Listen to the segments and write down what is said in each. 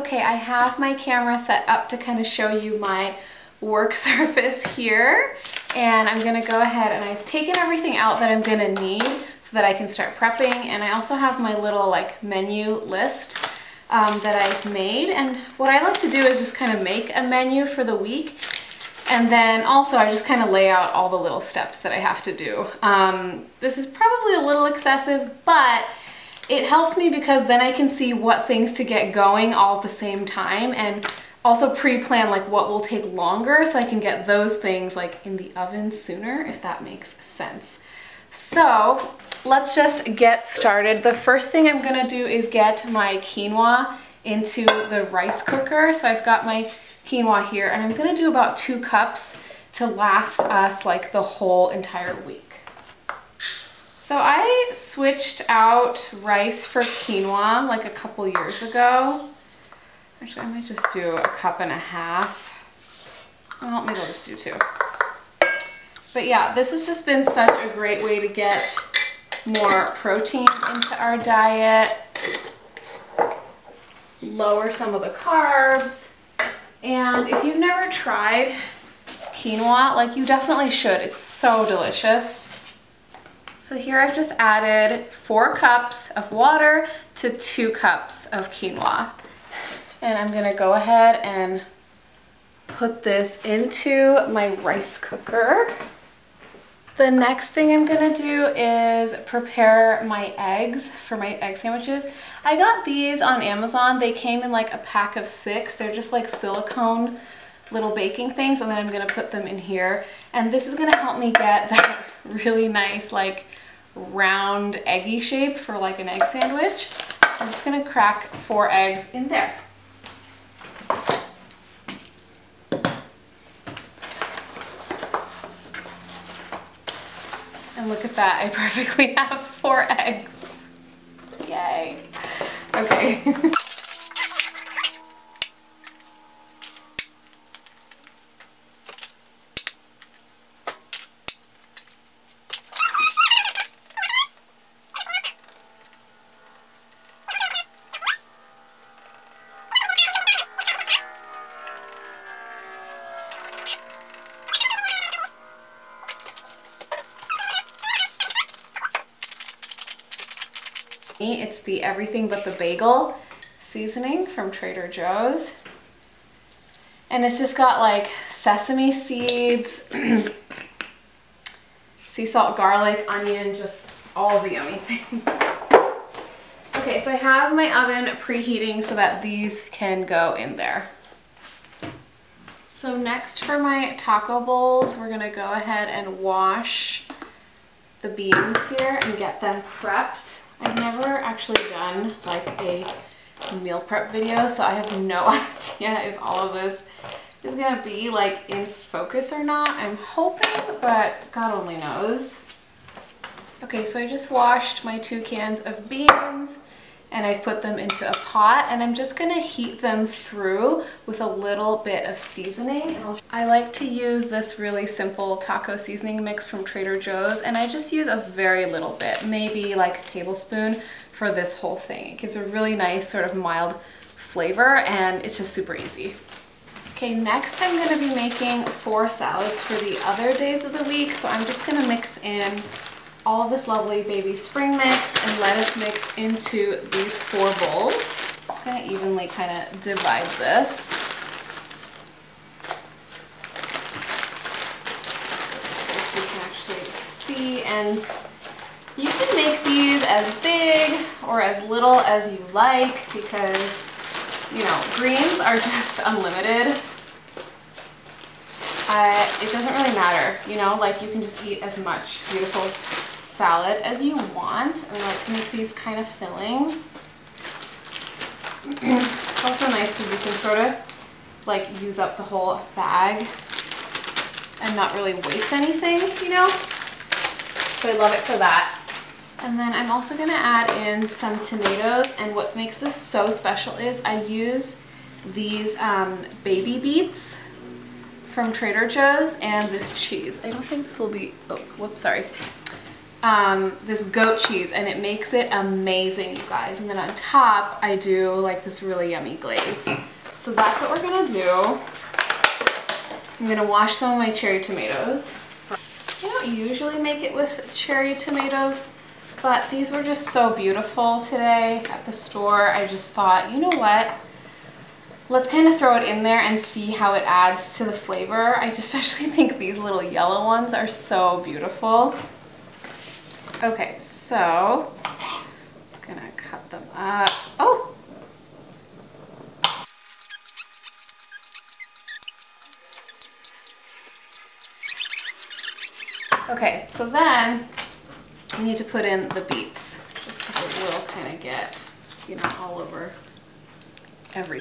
Okay, I have my camera set up to kind of show you my work surface here. And I'm gonna go ahead and I've taken everything out that I'm gonna need so that I can start prepping. And I also have my little like menu list that I've made. And what I like to do is just kind of make a menu for the week. And then also I just kind of lay out all the little steps that I have to do. This is probably a little excessive, but it helps me because then I can see what things to get going all at the same time and also pre-plan like what will take longer so I can get those things like in the oven sooner, if that makes sense. So let's just get started. The first thing I'm gonna do is get my quinoa into the rice cooker. So I've got my quinoa here and I'm gonna do about 2 cups to last us like the whole entire week. So I switched out rice for quinoa like a couple years ago. Actually, I might just do 1.5 cups. Well, maybe I'll just do 2. But yeah, this has just been such a great way to get more protein into our diet, lower some of the carbs. And if you've never tried quinoa, like you definitely should. It's so delicious. So here I've just added 4 cups of water to 2 cups of quinoa. And I'm gonna go ahead and put this into my rice cooker. The next thing I'm gonna do is prepare my eggs for my egg sandwiches. I got these on Amazon. They came in like a pack of 6. They're just like silicone little baking things, and then I'm gonna put them in here. And this is gonna help me get that really nice like round eggy shape for like an egg sandwich. So I'm just gonna crack 4 eggs in there. And look at that, I perfectly have 4 eggs. Yay. Okay. It's the everything but the bagel seasoning from Trader Joe's. And it's just got like sesame seeds, sea salt, garlic, onion, just all the yummy things. Okay, so I have my oven preheating so that these can go in there. So next for my taco bowls, we're gonna go ahead and wash the beans here and get them prepped. I've never actually done like a meal prep video, so I have no idea if all of this is gonna be like in focus or not. I'm hoping, but God only knows. Okay, so I just washed my 2 cans of beans and I've put them into a pot, and I'm just gonna heat them through with a little bit of seasoning. I like to use this really simple taco seasoning mix from Trader Joe's, and I just use a very little bit, maybe like a tablespoon for this whole thing. It gives a really nice sort of mild flavor, and it's just super easy. Okay, next I'm gonna be making 4 salads for the other days of the week, so I'm just gonna mix in all of this lovely baby spring mix and lettuce mix into these 4 bowls. I'm just gonna evenly kind of divide this. So this way so you can actually see, and you can make these as big or as little as you like because, you know, greens are just unlimited. It doesn't really matter, you know, like you can just eat as much beautiful salad as you want. I like to make these kind of filling. It's also nice because you can sort of like use up the whole bag and not really waste anything, you know? So I love it for that. And then I'm also gonna add in some tomatoes, and what makes this so special is I use these baby beets from Trader Joe's and this cheese. I don't think this will be, oh, whoops, sorry. this goat cheese, and it makes it amazing, you guys. And then on top, I do like this really yummy glaze. So that's what we're gonna do. I'm gonna wash some of my cherry tomatoes. I don't usually make it with cherry tomatoes, but these were just so beautiful today at the store. I just thought, you know what? Let's kind of throw it in there and see how it adds to the flavor. I especially think these little yellow ones are so beautiful. Okay, so I'm just gonna cut them up. Oh! Okay, so then we need to put in the beets, just because it will kind of get, you know, all over everything.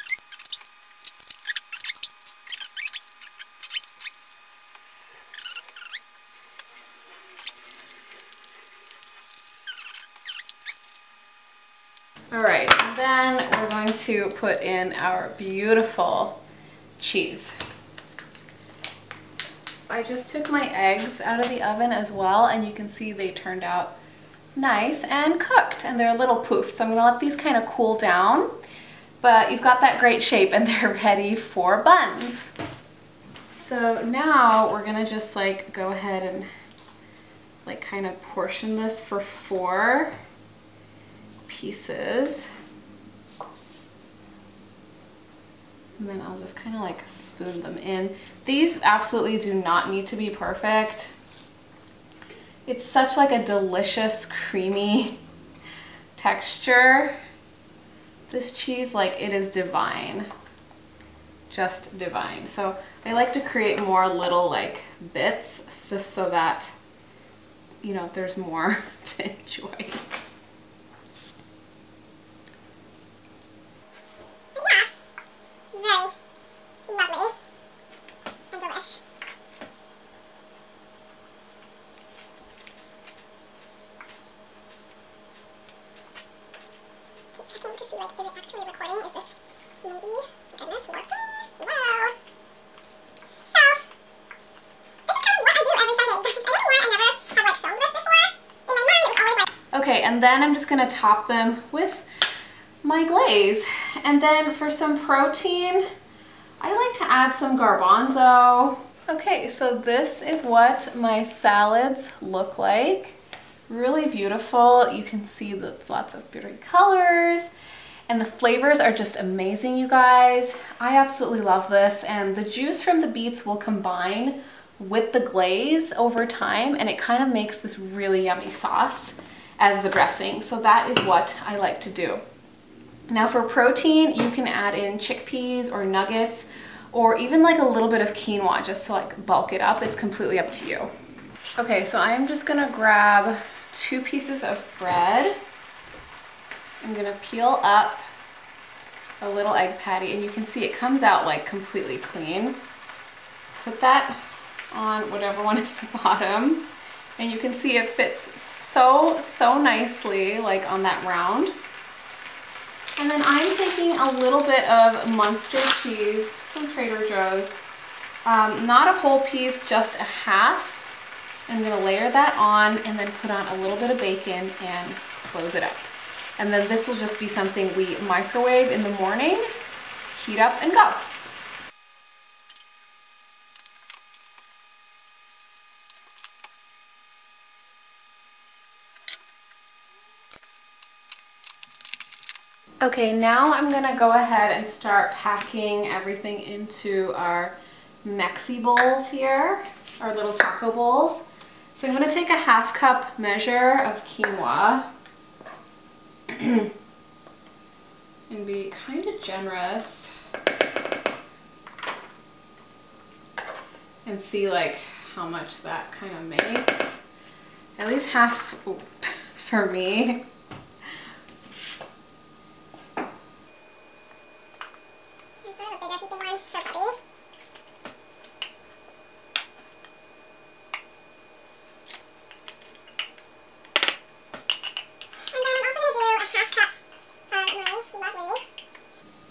All right, and then we're going to put in our beautiful cheese. I just took my eggs out of the oven as well, and you can see they turned out nice and cooked, and they're a little poofed. So I'm gonna let these kind of cool down, but you've got that great shape and they're ready for buns. So now we're gonna just like go ahead and like kind of portion this for 4 pieces. And then I'll just kind of like spoon them in. These absolutely do not need to be perfect. It's such like a delicious, creamy texture. This cheese, like, it is divine. Just divine. So I like to create more little like bits just so that, you know, there's more to enjoy. Checking to see, like, is it actually recording? Is this maybe, goodness, working? Whoa. So, this is kind of what I do every Sunday. I don't know why I never have, like, filmed this before. In my mind, it was always like... Okay, and then I'm just gonna top them with my glaze. And then for some protein, I like to add some garbanzo. Okay, so this is what my salads look like. Really beautiful. You can see that lots of pretty colors and the flavors are just amazing, you guys. I absolutely love this, and the juice from the beets will combine with the glaze over time, and it kind of makes this really yummy sauce as the dressing. So that is what I like to do. Now for protein, you can add in chickpeas or nuggets, or even like a little bit of quinoa just to like bulk it up. It's completely up to you. Okay, so I'm just gonna grab 2 pieces of bread. I'm gonna peel up a little egg patty, and you can see it comes out like completely clean. Put that on whatever one is the bottom, and you can see it fits so nicely like on that round. And then I'm taking a little bit of Munster cheese from Trader Joe's. Not a whole piece, just a half. I'm gonna layer that on and then put on a little bit of bacon and close it up. And then this will just be something we microwave in the morning, heat up and go. Okay, now I'm gonna go ahead and start packing everything into our Mexi bowls here, our little taco bowls. So I'm gonna take a 1/2 cup measure of quinoa and be kind of generous and see like how much that kind of makes. At least half for me.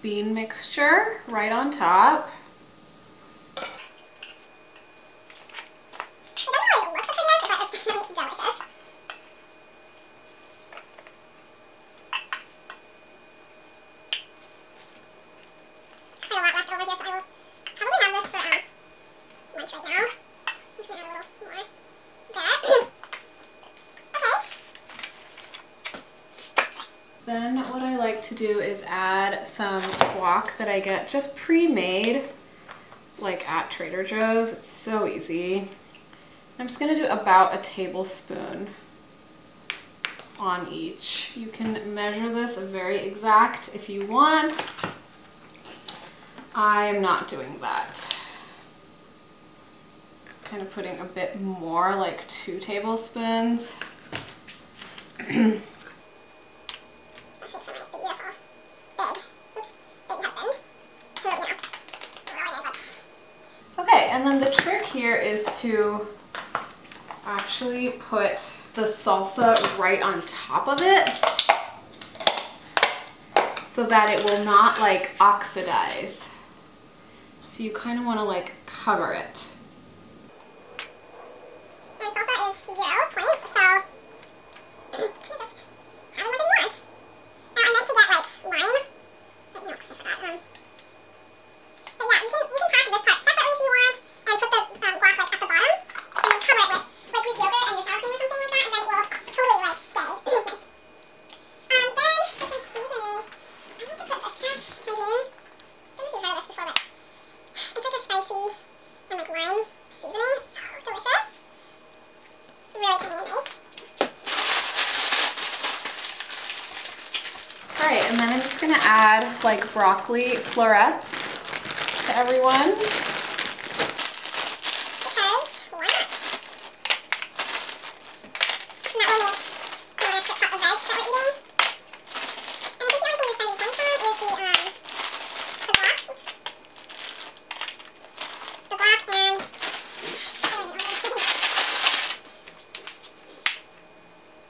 Bean mixture right on top. It doesn't always look the prettiest, but it's definitely delicious. Then what I like to do is add some guac that I get just pre-made, like at Trader Joe's. It's so easy. I'm just gonna do about a tablespoon on each. You can measure this very exact if you want. I'm not doing that. Kind of putting a bit more, like 2 tablespoons. Especially for my beautiful, big husband, who, really knows it. Okay, and then the trick here is to actually put the salsa right on top of it so that it will not like oxidize. So you kind of want to like cover it. And salsa is 0 points, so kind of just have as much as you want. Now I meant to get like lime, but you know, of course I forgot. But yeah, you can pack this part separately if you want, and put the guac like at the bottom, and then cover it with like Greek yogurt and your sour cream or something like that, and then it will totally like stay. Nice. Then for some seasoning, I want to put this stuff, tangine. I don't know if you've heard of this before, but it's like a spicy and like lime seasoning. So delicious. Really tangy and nice. All right, and then I'm just gonna add like broccoli florets to everyone. Because why not? And that will make an extra cup of veg that we're eating. And I think the only thing we're spending points on is the guac. Oops. The guac and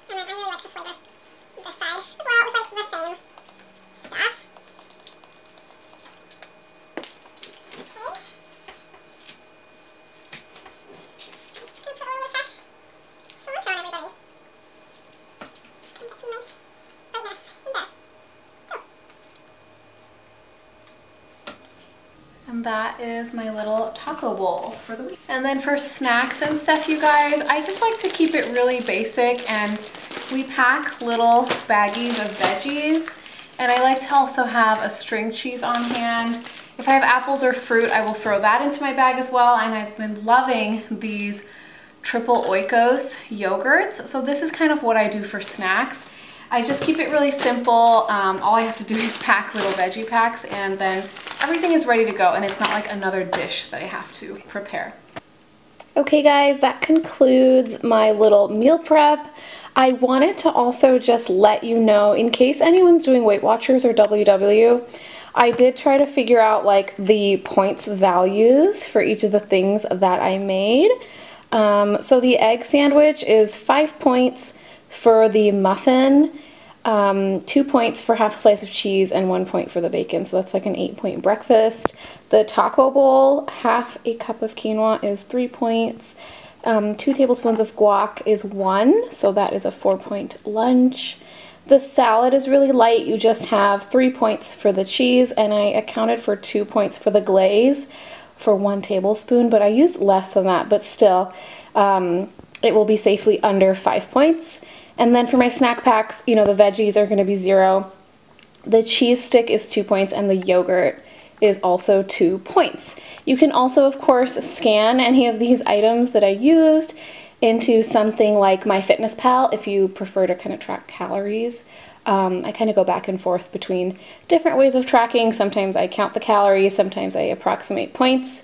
and then I really like to flavor this side as well with like the same stuff. Okay. Just gonna put a little bit of fresh cilantro on everybody. Can get some nice brightness in there. So. And that is my little taco bowl for the week. And then for snacks and stuff, you guys, I just like to keep it really basic, and we pack little baggies of veggies. And I like to also have a string cheese on hand. If I have apples or fruit, I will throw that into my bag as well. And I've been loving these triple oikos yogurts. So this is kind of what I do for snacks. I just keep it really simple. All I have to do is pack little veggie packs, and then everything is ready to go, and it's not like another dish that I have to prepare. Okay guys, that concludes my little meal prep. I wanted to also just let you know, in case anyone's doing Weight Watchers or WW, I did try to figure out like the points values for each of the things that I made. So the egg sandwich is 5 points for the muffin, 2 points for half a slice of cheese, and 1 point for the bacon. So that's like an 8-point breakfast. The taco bowl, half a cup of quinoa, is 3 points. 2 tablespoons of guac is 1, so that is a 4-point lunch. The salad is really light. You just have 3 points for the cheese, and I accounted for 2 points for the glaze for 1 tablespoon, but I used less than that, but still, it will be safely under 5 points. And then for my snack packs, you know, the veggies are going to be 0. The cheese stick is 2 points, and the yogurt is also 2 points. You can also, of course, scan any of these items that I used into something like MyFitnessPal if you prefer to kind of track calories. I kind of go back and forth between different ways of tracking. Sometimes I count the calories, sometimes I approximate points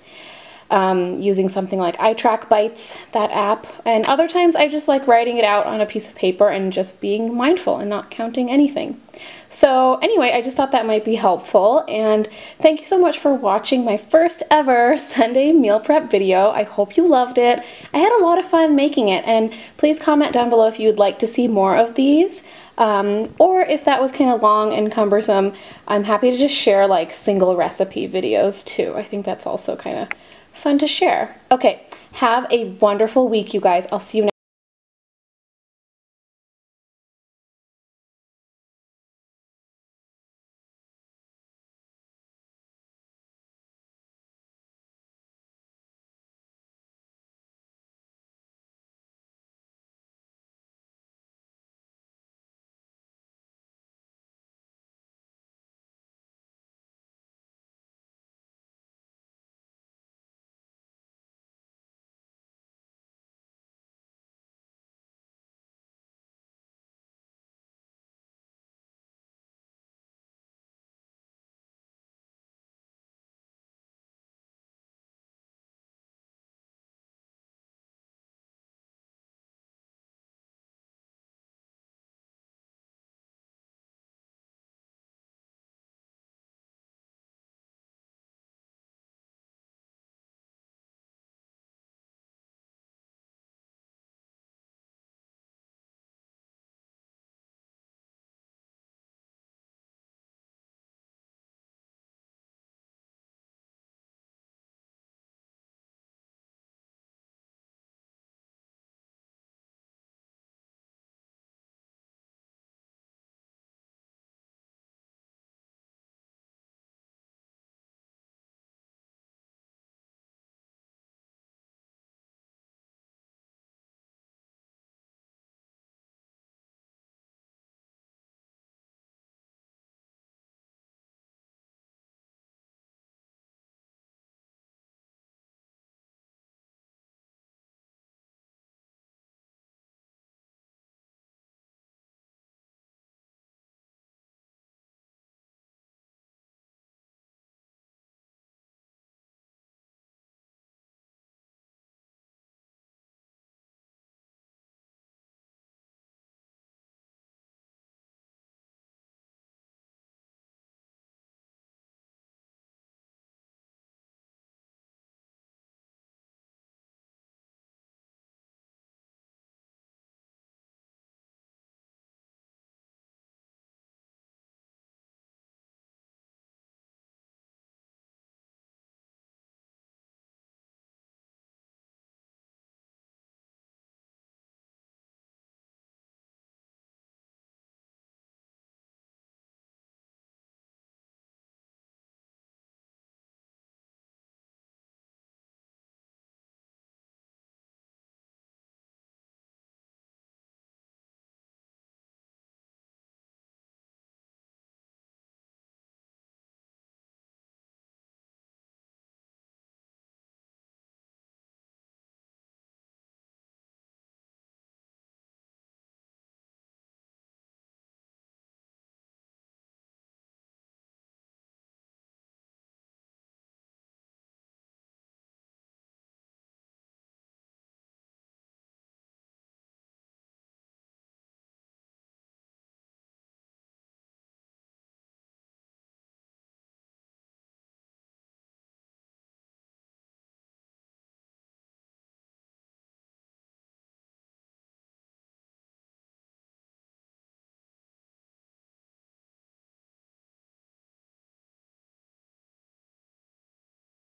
using something like iTrackBites, that app, and other times I just like writing it out on a piece of paper and just being mindful and not counting anything. So anyway, I just thought that might be helpful, and thank you so much for watching my first ever Sunday meal prep video. I hope you loved it. I had a lot of fun making it, and please comment down below if you would like to see more of these. Or if that was kind of long and cumbersome, I'm happy to just share like single recipe videos too. I think that's also kind of fun to share. Okay, have a wonderful week, you guys. I'll see you next time.